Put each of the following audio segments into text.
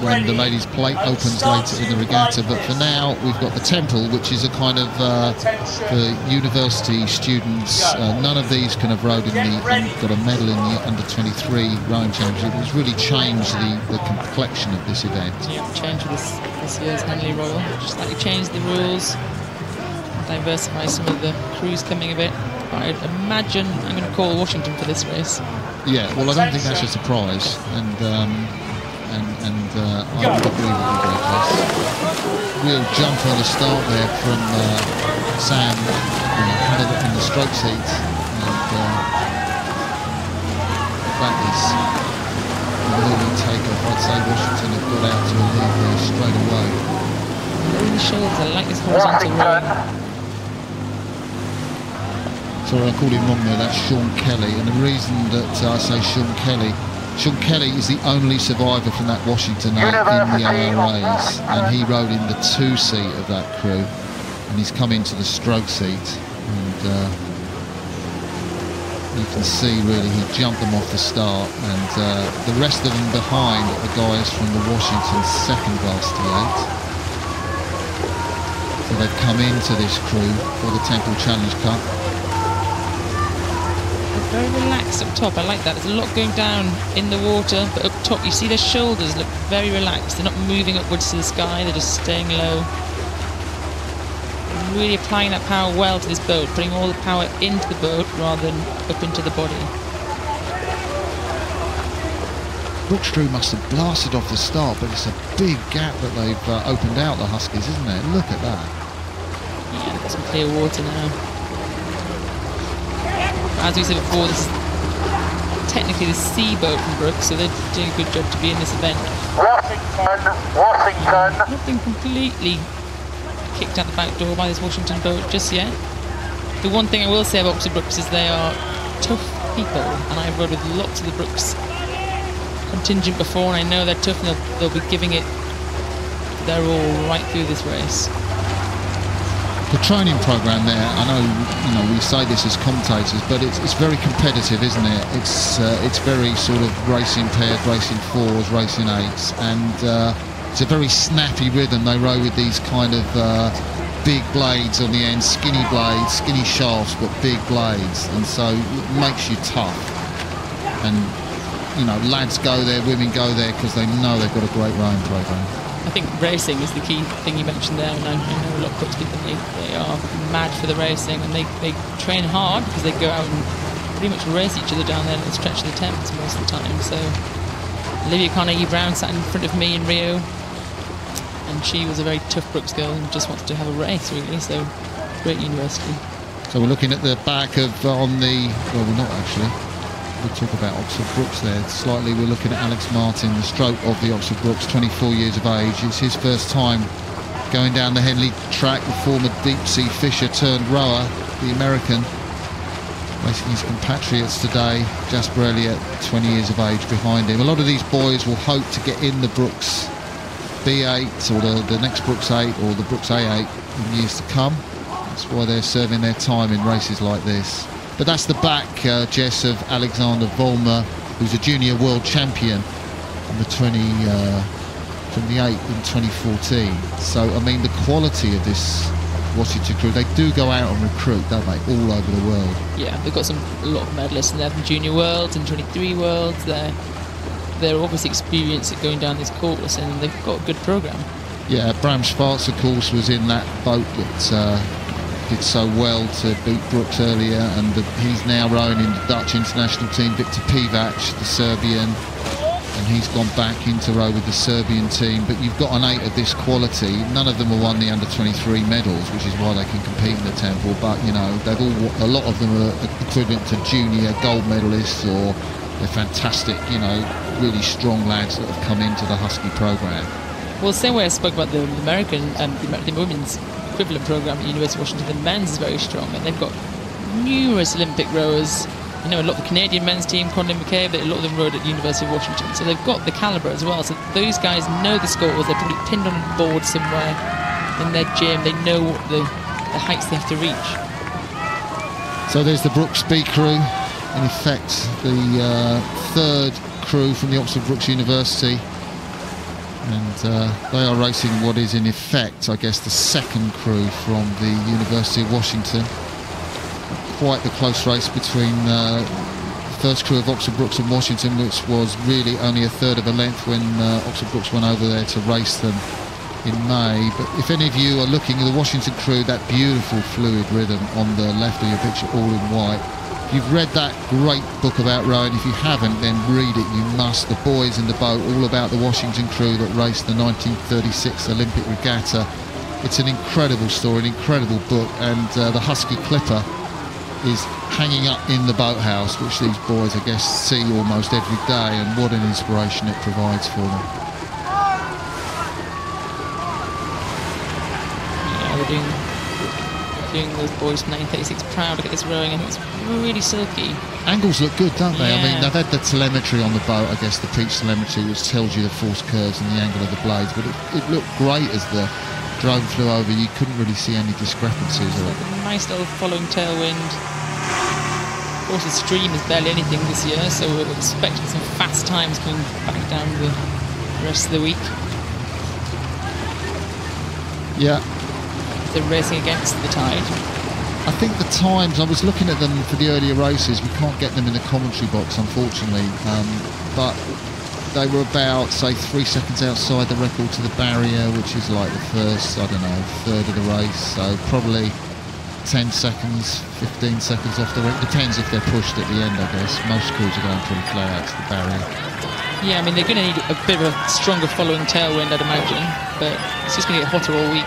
when the ladies' plate opens later in the regatta. But for now, we've got the temple, which is a kind of for university students. None of these can have rowed in got a medal in the under-23 rowing championship. It's really changed the complexion of this event. Yeah, changed this year's Henley Royal. Just slightly changed the rules, diversify some of the crews coming a bit. I'd imagine I'm going to call Washington for this race. Yeah, well, I don't think that's a surprise, and I would agree with you very close. Real jump on the start there from Sam, had it in the stroke seat, and that is a moving takeoff. I'd say Washington have got out to a lead there straight away. Over the shoulders, I like this horizontal rowing. Sorry, I called him wrong there. That's Sean Kelly, and the reason that I say Sean Kelly is the only survivor from that Washington 8 in the ARAs, and he rode in the 2 seat of that crew, and he's come into the stroke seat, and you can see really he jumped them off the start, and the rest of them behind are the guys from the Washington second class T8. So they've come into this crew for the Temple Challenge Cup. Very relaxed up top. I like that. There's a lot going down in the water, but up top you see their shoulders look very relaxed. They're not moving upwards to the sky, they're just staying low. And really applying that power well to this boat, putting all the power into the boat rather than up into the body. Brookes crew must have blasted off the start, but it's a big gap that they've opened out, the Huskies, isn't it? Look at that. Yeah, they've got some clear water now. As we said before, this is technically the C boat from Brookes, so they're doing a good job to be in this event. Washington. Not been completely kicked out the back door by this Washington boat just yet. The one thing I will say about Brookes is they are tough people, and I've rowed with lots of the Brookes contingent before, and I know they're tough, and they'll be giving it their all right through this race. The training program there, I know, we say this as commentators, but it's very competitive, isn't it? It's very sort of racing pairs, racing fours, racing eights, and it's a very snappy rhythm. They row with these kind of big blades on the end, skinny blades, skinny shafts, but big blades, and so it makes you tough. And lads go there, women go there because they know they've got a great rowing program. I think racing is the key thing you mentioned there, and I know a lot of Brookes people, they are mad for the racing, and they train hard because they go out and pretty much race each other down there and stretch the Thames most of the time. So Olivia Carnegie-Brown sat in front of me in Rio, and she was a very tough Brookes girl and just wanted to have a race really, so great university. So we're looking at the back of well, we're not actually. We'll talk about Oxford Brookes there slightly. We're looking at Alex Martin, the stroke of the Oxford Brookes, 24 years of age. It's his first time going down the Henley track. The former deep sea fisher turned rower, the American, racing his compatriots today. Jasper Elliott, 20 years of age behind him. A lot of these boys will hope to get in the Brookes B8 or the next Brookes 8 or the Brookes A8 in years to come. That's why they're serving their time in races like this. But that's the back, Jess, of Alexander Volmer, who's a junior world champion from the 8 in 2014. So, I mean, the quality of this Washington crew, they do go out and recruit, don't they, all over the world. Yeah, they've got a lot of medalists in there from junior worlds and 23 worlds. They're obviously experienced at going down this course, and they've got a good programme. Yeah, Bram Schwartz, of course, was in that boat that did so well to beat Brookes earlier, and he's now rowing in the Dutch international team. Victor Pivac, the Serbian, and he's gone back into row with the Serbian team. But you've got an 8 of this quality. None of them have won the under-23 medals, which is why they can compete in the Temple. But a lot of them are equivalent to junior gold medalists, or they're fantastic, really strong lads that have come into the Husky program. Well, the same way I spoke about the American and the women's equivalent program at University of Washington, the men's is very strong, and they've got numerous Olympic rowers. A lot of the Canadian men's team, Conlon McKay, but a lot of them rowed at the University of Washington, so they've got the calibre as well. So those guys know the scores. They're probably pinned on a board somewhere in their gym. They know what the heights they have to reach. So there's the Brookes B crew, in effect the third crew from the Oxford Brookes University And they are racing what is in effect, I guess, the second crew from the University of Washington. Quite the close race between the first crew of Oxford Brookes and Washington, which was really only a third of a length when Oxford Brookes went over there to race them in May. But if any of you are looking at the Washington crew, that beautiful fluid rhythm on the left of your picture, all in white. If you've read that great book about rowing, if you haven't, then read it, you must. The Boys in the Boat, all about the Washington crew that raced the 1936 Olympic Regatta. It's an incredible story, an incredible book, and the Husky Clipper is hanging up in the boathouse, which these boys, I guess, see almost every day, and what an inspiration it provides for them. Yeah, we're doing those boys from 1936 proud. Look at this rowing, and it's really silky. Angles look good, don't they? Yeah. I mean, they've had the telemetry on the boat, I guess, the Peach telemetry, which tells you the force curves and the angle of the blades, but it looked great as the drone flew over. You couldn't really see any discrepancies of it. Nice little following tailwind. Of course, the stream is barely anything this year, so we're expecting some fast times coming back down the rest of the week. Yeah. They're racing against the tide. I think the times, I was looking at them for the earlier races, we can't get them in the commentary box, unfortunately, but they were about, say, 3 seconds outside the record to the barrier, which is like the first, I don't know, third of the race, so probably 10 seconds, 15 seconds off the record. Depends if they're pushed at the end, I guess. Most crews are going pretty flat out to the barrier. Yeah, I mean, they're going to need a bit of a stronger following tailwind, I'd imagine, but it's just going to get hotter all week.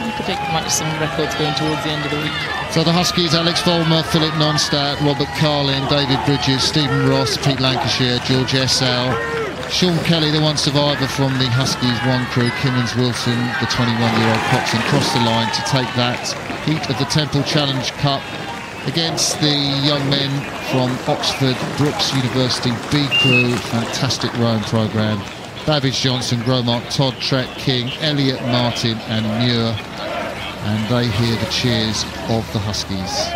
I predict might some records going towards the end of the week. So the Huskies: Alex Vollmer, Philip Nonstadt, Robert Carlin, David Bridges, Stephen Ross, Pete Lancashire, George Essau, Sean Kelly, the one survivor from the Huskies one crew, Kimmons Wilson, the 21-year-old coxswain, crossed the line to take that heat of the Temple Challenge Cup against the young men from Oxford Brookes University B crew. Fantastic rowing programme. Babbage Johnson, Gromark, Todd, Trett, King, Elliott, Martin and Muir. And they hear the cheers of the Huskies.